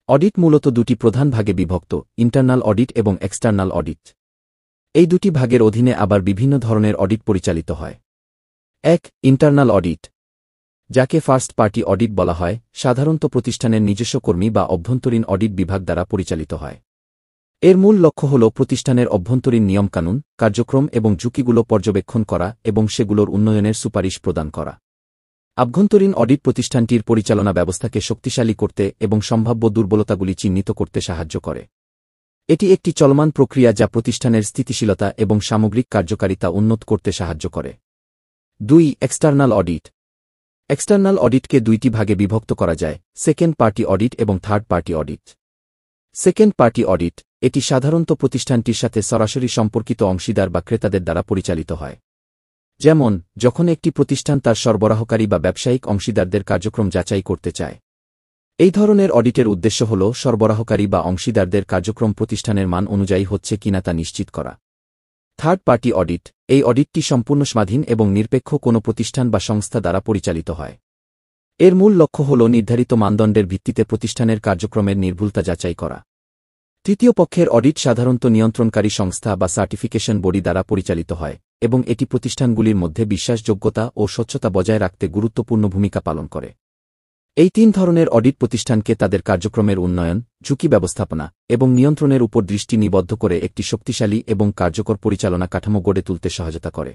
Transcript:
Audit মূলত দুটি প্রধান ভাগে বিভক্ত, ইন্টারনাল অডিট এবং এক্সটার্নাল অডিট। এই দুটি ভাগের অধীনে আবার বিভিন্ন ধরনের অডিট পরিচালিত হয়। ১. ইন্টারনাল অডিট, যাকে ফার্স্ট পার্টি অডিট বলা হয়, সাধারণত প্রতিষ্ঠানের নিজস্ব কর্মী বা অভ্যন্তরীণ অডিট বিভাগ দ্বারা পরিচালিত হয়। এর মূল লক্ষ্য হল প্রতিষ্ঠানের অভ্যন্তরীণ নিয়মকানুন, কার্যক্রম এবং ঝুঁকিগুলো পর্যবেক্ষণ করা এবং সেগুলোর উন্নয়নের সুপারিশ প্রদান করা। আভ্যন্তরীণ অডিট প্রতিষ্ঠানটির পরিচালনা ব্যবস্থাকে শক্তিশালী করতে এবং সম্ভাব্য দুর্বলতাগুলি চিহ্নিত করতে সাহায্য করে। এটি একটি চলমান প্রক্রিয়া যা প্রতিষ্ঠানের স্থিতিশীলতা এবং সামগ্রিক কার্যকারিতা উন্নত করতে সাহায্য করে। ২. External audit. এক্সটার্নাল অডিটকে দুইটি ভাগে বিভক্ত করা যায়, সেকেন্ড পার্টি অডিট এবং third party audit. Second party audit, এটি সাধারণত প্রতিষ্ঠানটির সাথে সরাসরি সম্পর্কিত অংশীদার বা ক্রেতাদের দ্বারা পরিচালিত হয়। যেমন, যখন একটি প্রতিষ্ঠান তার সরবরাহকারী বা ব্যবসায়িক অংশীদারদের কার্যক্রম যাচাই করতে চায়। এই ধরনের অডিটের উদ্দেশ্য হল সরবরাহকারী বা অংশীদারদের কার্যক্রম প্রতিষ্ঠানের মান অনুযায়ী হচ্ছে কিনা তা নিশ্চিত করা। থার্ড পার্টি অডিট, এই অডিটটি সম্পূর্ণ স্বাধীন এবং নিরপেক্ষ কোনো প্রতিষ্ঠান বা সংস্থা দ্বারা পরিচালিত হয়। এর মূল লক্ষ্য হল নির্ধারিত মানদণ্ডের ভিত্তিতে প্রতিষ্ঠানের কার্যক্রমের নির্ভুলতা যাচাই করা। তৃতীয় পক্ষের অডিট সাধারণত নিয়ন্ত্রণকারী সংস্থা বা সার্টিফিকেশন বডি দ্বারা পরিচালিত হয় এবং এটি প্রতিষ্ঠানগুলির মধ্যে বিশ্বাসযোগ্যতা ও স্বচ্ছতা বজায় রাখতে গুরুত্বপূর্ণ ভূমিকা পালন করে। এই তিন ধরনের অডিট প্রতিষ্ঠানকে তাদের কার্যক্রমের উন্নয়ন, ঝুঁকি ব্যবস্থাপনা এবং নিয়ন্ত্রণের উপর দৃষ্টি নিবদ্ধ করে একটি শক্তিশালী এবং কার্যকর পরিচালনা কাঠামো গড়ে তুলতে সহায়তা করে।